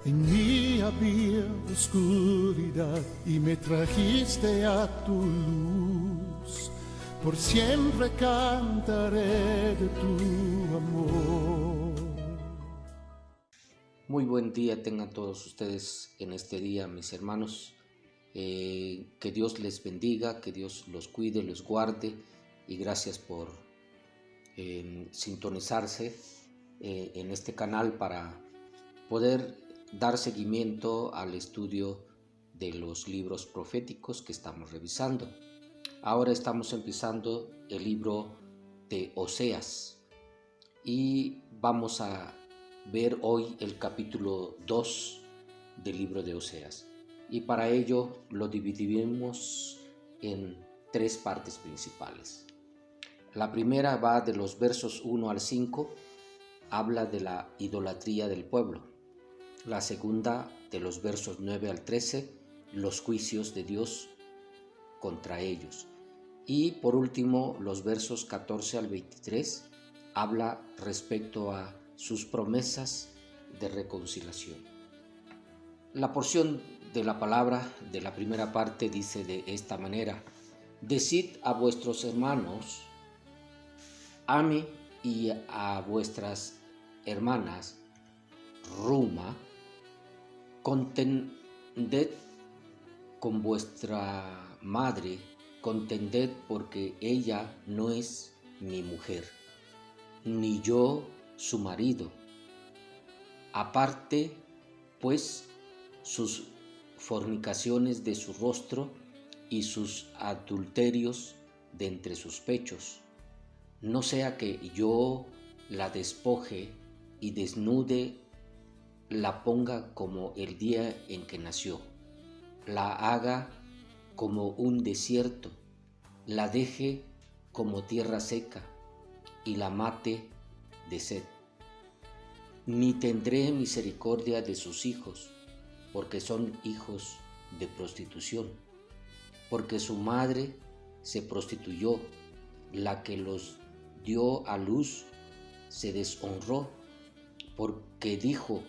En mí había oscuridad y me trajiste a tu luz. Por siempre cantaré de tu amor. Muy buen día tengan todos ustedes en este día, mis hermanos. Que Dios les bendiga, que Dios los cuide, los guarde, y gracias por sintonizarse en este canal para poder dar seguimiento al estudio de los libros proféticos que estamos revisando. Ahora estamos empezando el libro de Oseas y vamos a ver hoy el capítulo 2 del libro de Oseas. Y para ello lo dividiremos en tres partes principales. La primera va de los versos 1 al 5, habla de la idolatría del pueblo. La segunda, de los versos 9 al 13, los juicios de Dios contra ellos. Y por último, los versos 14 al 23, habla respecto a sus promesas de reconciliación. La porción de la palabra de la primera parte dice de esta manera: Decid a vuestros hermanos, Ami, y a vuestras hermanas, Ruma, contended con vuestra madre, contended porque ella no es mi mujer, ni yo su marido. Aparte, pues, sus fornicaciones de su rostro y sus adulterios de entre sus pechos, no sea que yo la despoje y desnude, la ponga como el día en que nació, la haga como un desierto, la deje como tierra seca y la mate de sed. Ni tendré misericordia de sus hijos, porque son hijos de prostitución, porque su madre se prostituyó, la que los dio a luz se deshonró, porque dijo: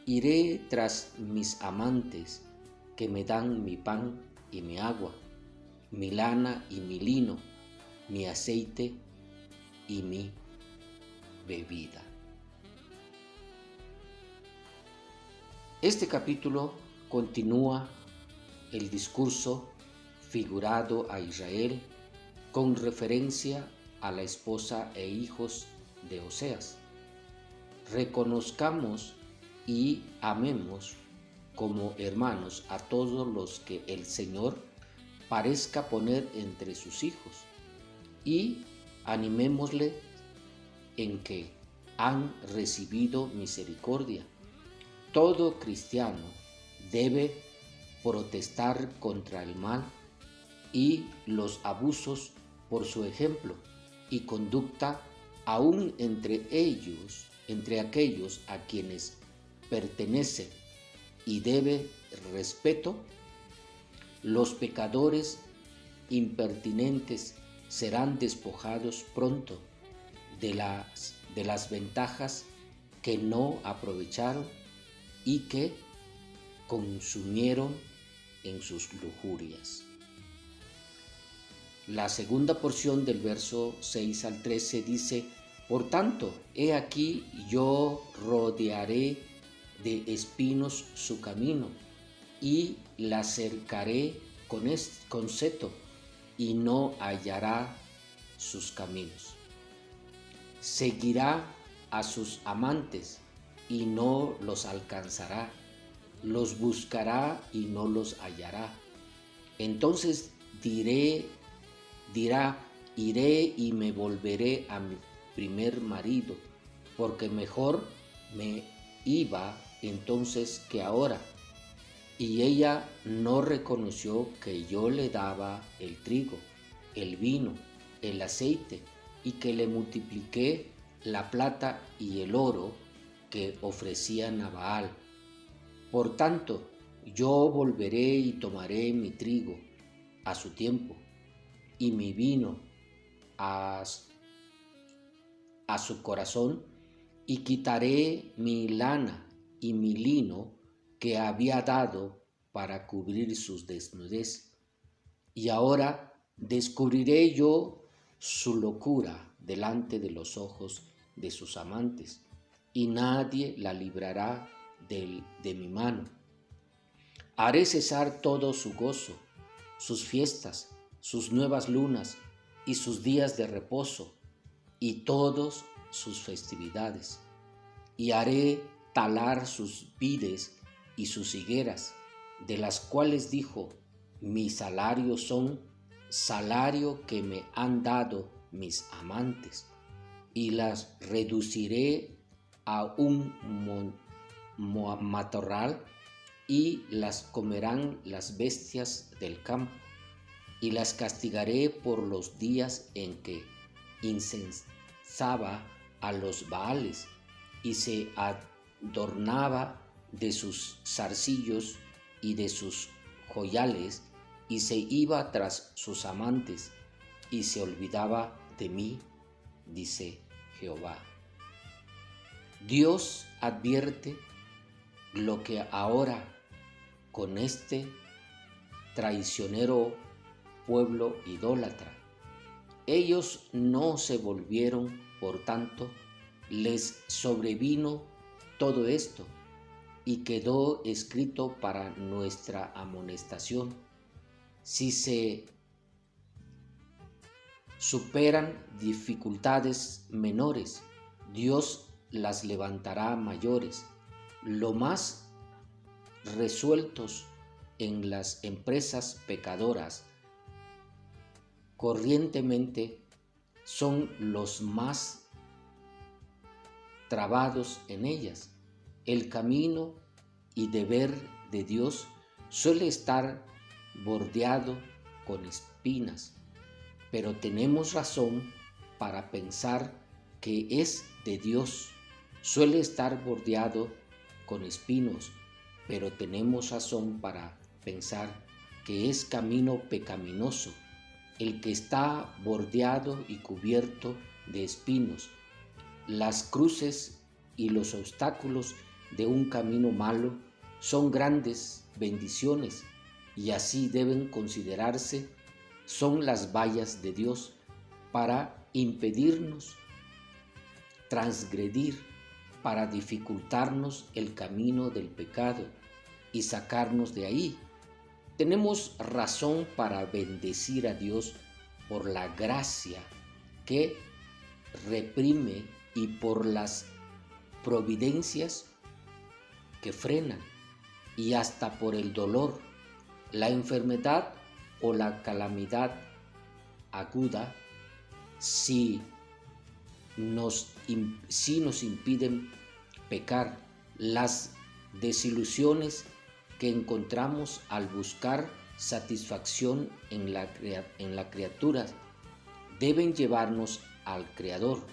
iré tras mis amantes, que me dan mi pan y mi agua, mi lana y mi lino, mi aceite y mi bebida. Este capítulo continúa el discurso figurado a Israel con referencia a la esposa e hijos de Oseas. Reconozcamos y amemos como hermanos a todos los que el Señor parezca poner entre sus hijos, y animémosle en que han recibido misericordia. Todo cristiano debe protestar contra el mal y los abusos por su ejemplo y conducta, aún entre ellos, entre aquellos a quienes pertenece y debe respeto. Los pecadores impertinentes serán despojados pronto de las ventajas que no aprovecharon y que consumieron en sus lujurias. La segunda porción del verso 6 al 13 dice: por tanto, he aquí yo rodearé de espinos su camino y la cercaré con seto, y no hallará sus caminos. Seguirá a sus amantes y no los alcanzará, los buscará y no los hallará. Entonces dirá: iré y me volveré a mi primer marido, porque mejor me iba entonces que ahora. Y ella no reconoció que yo le daba el trigo, el vino, el aceite, y que le multipliqué la plata y el oro que ofrecían a Baal. Por tanto, yo volveré y tomaré mi trigo a su tiempo, y mi vino a su corazón, y quitaré mi lana y mi lino que había dado para cubrir su desnudez. Y ahora descubriré yo su locura delante de los ojos de sus amantes, y nadie la librará de mi mano. Haré cesar todo su gozo, sus fiestas, sus nuevas lunas y sus días de reposo, y todas sus festividades. Y haré talar sus vides y sus higueras, de las cuales dijo: mi salario son salario que me han dado mis amantes, y las reduciré a un matorral, y las comerán las bestias del campo, y las castigaré por los días en que incensaba a los Baales y se adornaba de sus zarcillos y de sus joyales, y se iba tras sus amantes y se olvidaba de mí, dice Jehová. Dios advierte lo que ahora con este traicionero pueblo idólatra. Ellos no se volvieron, por tanto, les sobrevino todo esto, y quedó escrito para nuestra amonestación. Si se superan dificultades menores, Dios las levantará mayores. Lo más resueltos en las empresas pecadoras corrientemente son los más trabados en ellas. El camino y deber de Dios suele estar bordeado con espinas, pero tenemos razón para pensar que es de Dios. Suele estar bordeado con espinos, pero tenemos razón para pensar que es camino pecaminoso el que está bordeado y cubierto de espinos. Las cruces y los obstáculos de un camino malo son grandes bendiciones, y así deben considerarse. Son las vallas de Dios para impedirnos transgredir, para dificultarnos el camino del pecado y sacarnos de ahí. Tenemos razón para bendecir a Dios por la gracia que reprime y por las providencias que frenan, y hasta por el dolor, la enfermedad o la calamidad aguda, si nos impiden pecar, las desilusiones que encontramos al buscar satisfacción en la criatura deben llevarnos al Creador.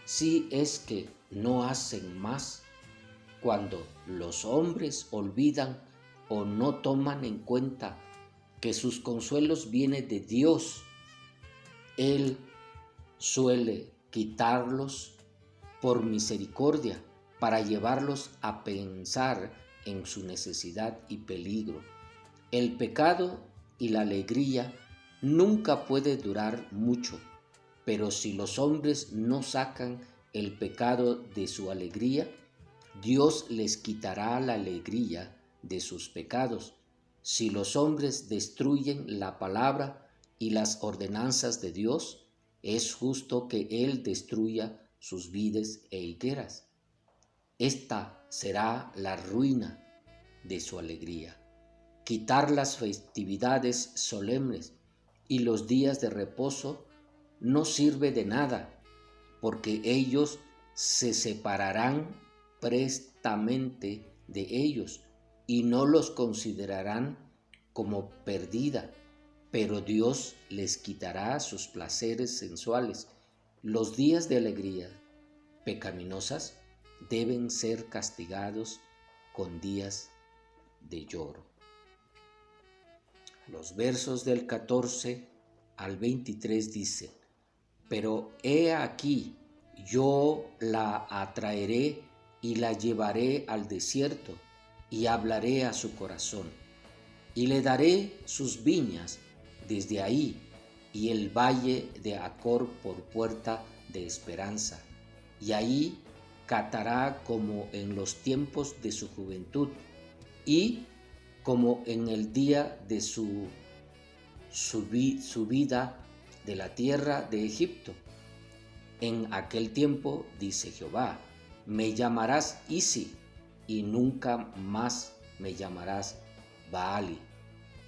Si es que no hacen más, cuando los hombres olvidan o no toman en cuenta que sus consuelos vienen de Dios, Él suele quitarlos por misericordia para llevarlos a pensar en su necesidad y peligro. El pecado y la alegría nunca puede durar mucho, pero si los hombres no sacan el pecado de su alegría, Dios les quitará la alegría de sus pecados. Si los hombres destruyen la palabra y las ordenanzas de Dios, es justo que Él destruya sus vides e higueras. Esta será la ruina de su alegría. Quitar las festividades solemnes y los días de reposo no sirve de nada, porque ellos se separarán prestamente de ellos y no los considerarán como perdida, pero Dios les quitará sus placeres sensuales. Los días de alegría pecaminosas deben ser castigados con días de lloro. Los versos del 14 al 23 dicen: pero he aquí, yo la atraeré y la llevaré al desierto, y hablaré a su corazón, y le daré sus viñas desde ahí, y el valle de Acor por puerta de esperanza, y ahí catará como en los tiempos de su juventud, y como en el día de su subida de la tierra de Egipto. En aquel tiempo, dice Jehová, me llamarás Isi, y nunca más me llamarás Baali,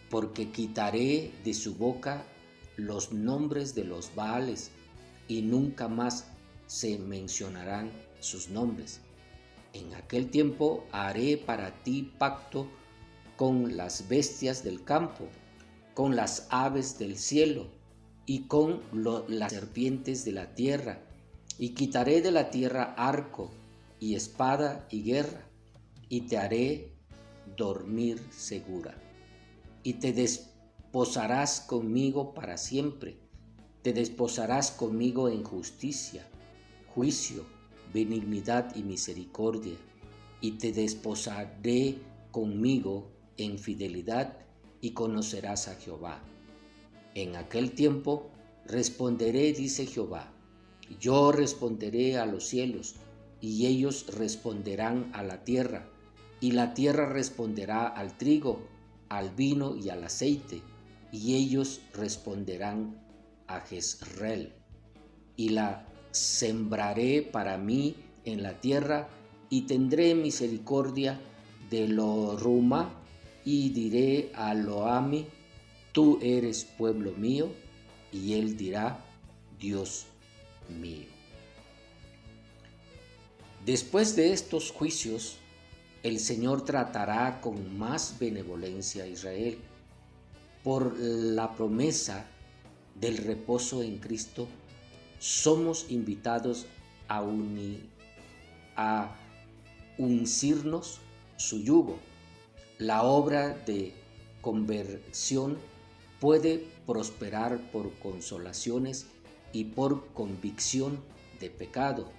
porque quitaré de su boca los nombres de los Baales, y nunca más se mencionarán sus nombres. En aquel tiempo haré para ti pacto con las bestias del campo, con las aves del cielo y con las serpientes de la tierra, y quitaré de la tierra arco y espada y guerra, y te haré dormir segura. Y te desposarás conmigo para siempre, te desposarás conmigo en justicia, juicio, benignidad y misericordia, y te desposaré conmigo en fidelidad, y conocerás a Jehová. En aquel tiempo responderé, dice Jehová, yo responderé a los cielos, y ellos responderán a la tierra, y la tierra responderá al trigo, al vino y al aceite, y ellos responderán a Jezreel. Y la sembraré para mí en la tierra, y tendré misericordia de Lo-Ruhamah, y diré a Lo-Ammi, tú eres pueblo mío, y él dirá, Dios mío. Después de estos juicios, el Señor tratará con más benevolencia a Israel. Por la promesa del reposo en Cristo, somos invitados a uncirnos su yugo. La obra de conversión puede prosperar por consolaciones y por convicción de pecado,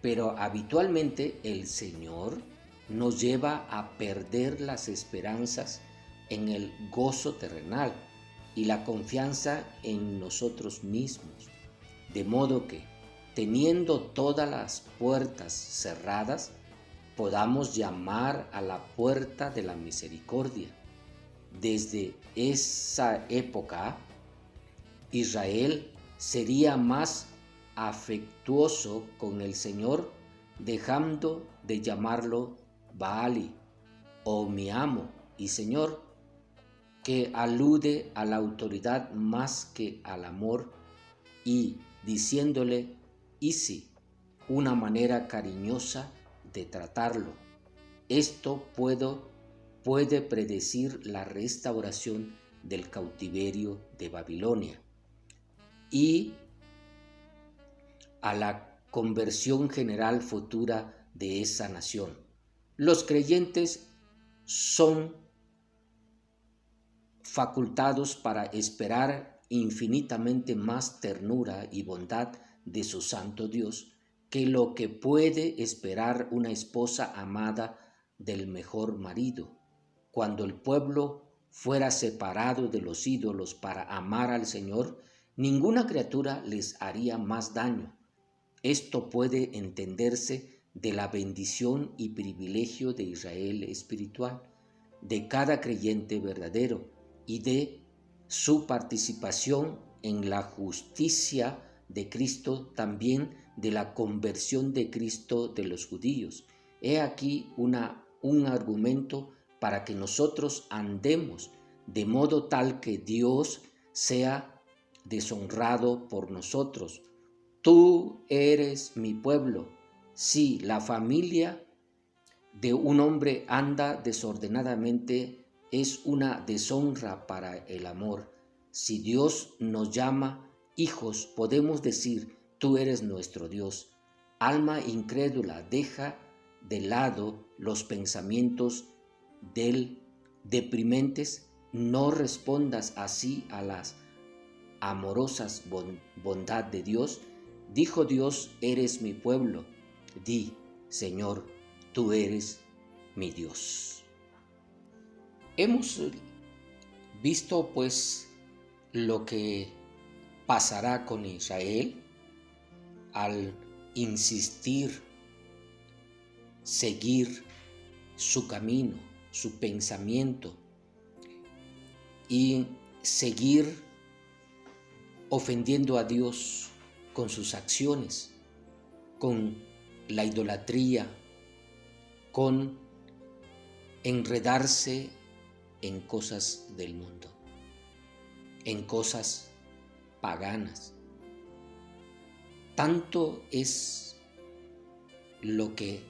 pero habitualmente el Señor nos lleva a perder las esperanzas en el gozo terrenal y la confianza en nosotros mismos, de modo que, teniendo todas las puertas cerradas, podamos llamar a la puerta de la misericordia. Desde esa época, Israel sería más afectuoso con el Señor, dejando de llamarlo Baali o mi amo y Señor, que alude a la autoridad más que al amor, y diciéndole Isi, una manera cariñosa de tratarlo. Esto puede predecir la restauración del cautiverio de Babilonia y a la conversión general futura de esa nación. Los creyentes son facultados para esperar infinitamente más ternura y bondad de su santo Dios que lo que puede esperar una esposa amada del mejor marido. Cuando el pueblo fuera separado de los ídolos para amar al Señor, ninguna criatura les haría más daño. Esto puede entenderse de la bendición y privilegio de Israel espiritual, de cada creyente verdadero y de su participación en la justicia de Cristo, también de la conversión de Cristo de los judíos. He aquí un argumento para que nosotros andemos de modo tal que Dios sea deshonrado por nosotros. Tú eres mi pueblo. Si la familia de un hombre anda desordenadamente, es una deshonra para el amor. Si Dios nos llama hijos, podemos decir, tú eres nuestro Dios. Alma incrédula, deja de lado los pensamientos deprimentes, no respondas así a las amorosas bondad de Dios. Dijo Dios, eres mi pueblo. Di, Señor, tú eres mi Dios. Hemos visto pues lo que pasará con Israel al insistir, seguir su camino, su pensamiento y seguir ofendiendo a Dios con sus acciones, con la idolatría, con enredarse en cosas del mundo, en cosas paganas. Tanto es lo que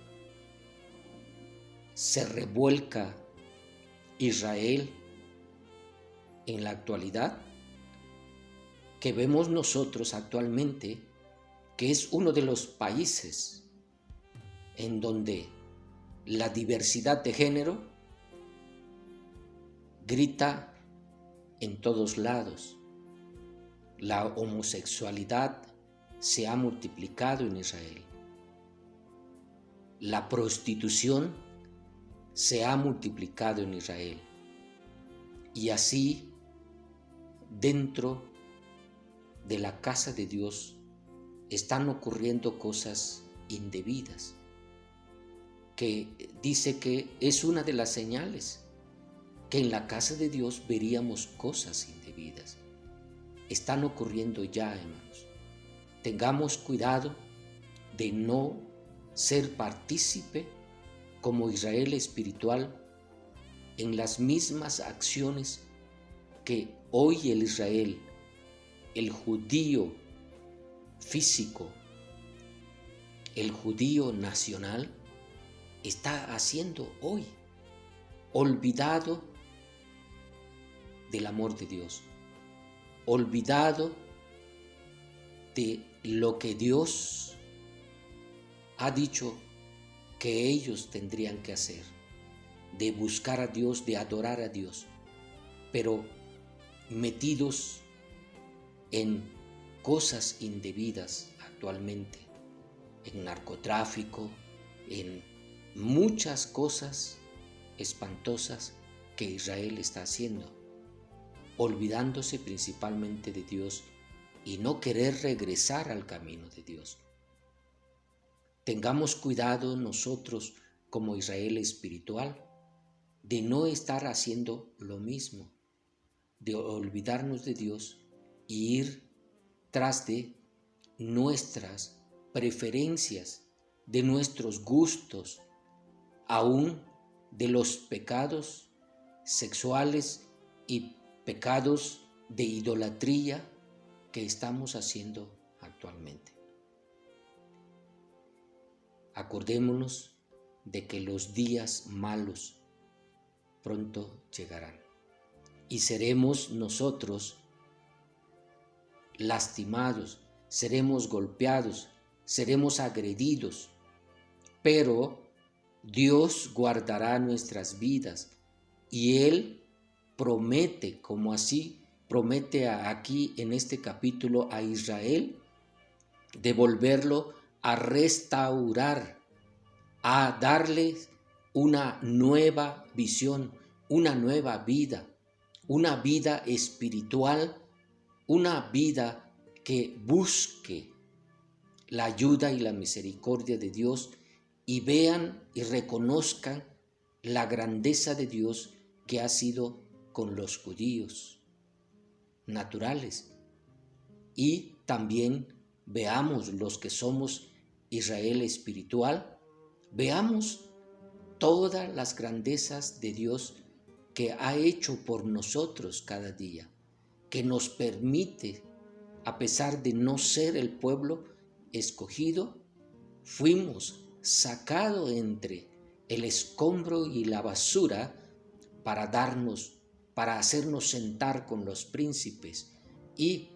se revuelca Israel en la actualidad, que vemos nosotros actualmente que es uno de los países en donde la diversidad de género grita en todos lados. La homosexualidad se ha multiplicado en Israel. La prostitución se ha multiplicado en Israel. Y así, dentro de la casa de Dios, están ocurriendo cosas indebidas, que dice que es una de las señales, que en la casa de Dios veríamos cosas indebidas. Están ocurriendo ya, hermanos. Tengamos cuidado de no ser partícipe como Israel espiritual en las mismas acciones que hoy el Israel, el judío físico, el judío nacional, está haciendo hoy, olvidado del amor de Dios, olvidado de lo que Dios ha dicho que ellos tendrían que hacer, de buscar a Dios, de adorar a Dios, pero metidos en cosas indebidas actualmente, en narcotráfico, en muchas cosas espantosas que Israel está haciendo, olvidándose principalmente de Dios y no querer regresar al camino de Dios. Tengamos cuidado nosotros como Israel espiritual de no estar haciendo lo mismo, de olvidarnos de Dios y ir tras de nuestras preferencias, de nuestros gustos, aún de los pecados sexuales y pecados de idolatría que estamos haciendo actualmente. Acordémonos de que los días malos pronto llegarán y seremos nosotros lastimados, seremos golpeados, seremos agredidos, pero Dios guardará nuestras vidas y Él promete, como así promete aquí en este capítulo a Israel, de volverlo a restaurar, a darle una nueva visión, una nueva vida, una vida espiritual, una vida que busque la ayuda y la misericordia de Dios y vean y reconozcan la grandeza de Dios que ha sido con los judíos naturales. Y también veamos los que somos Israel espiritual, veamos todas las grandezas de Dios que ha hecho por nosotros cada día, que nos permite, a pesar de no ser el pueblo escogido, fuimos sacados entre el escombro y la basura para hacernos sentar con los príncipes y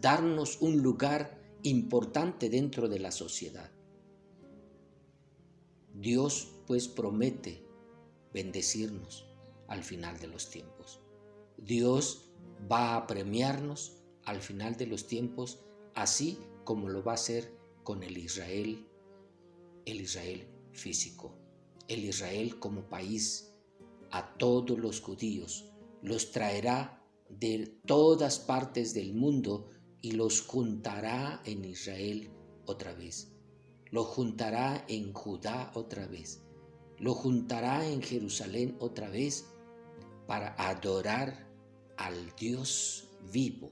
darnos un lugar importante dentro de la sociedad. Dios pues promete bendecirnos al final de los tiempos. Dios va a premiarnos al final de los tiempos, así como lo va a hacer con el Israel físico, el Israel como país, a todos los judíos, los traerá de todas partes del mundo y los juntará en Israel otra vez. Los juntará en Judá otra vez. Lo juntará en Jerusalén otra vez para adorar al Dios vivo,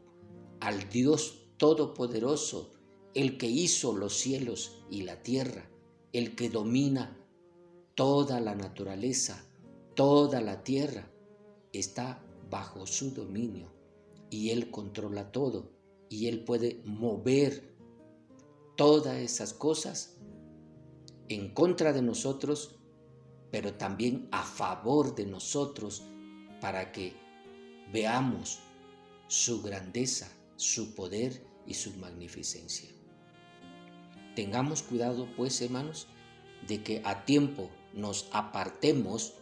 al Dios todopoderoso, el que hizo los cielos y la tierra, el que domina toda la naturaleza, toda la tierra, está bajo su dominio y Él controla todo y Él puede mover todas esas cosas en contra de nosotros, pero también a favor de nosotros para que veamos su grandeza, su poder y su magnificencia. Tengamos cuidado, pues, hermanos, de que a tiempo nos apartemos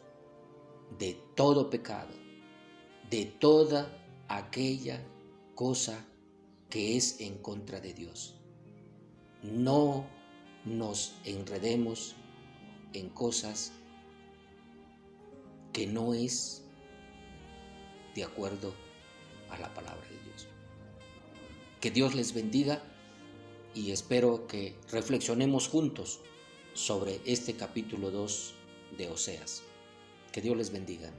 de todo pecado, de toda aquella cosa que es en contra de Dios. No nos enredemos en cosas que no es de acuerdo a la palabra de Dios. Que Dios les bendiga y espero que reflexionemos juntos sobre este capítulo 2 de Oseas. Que Dios les bendiga.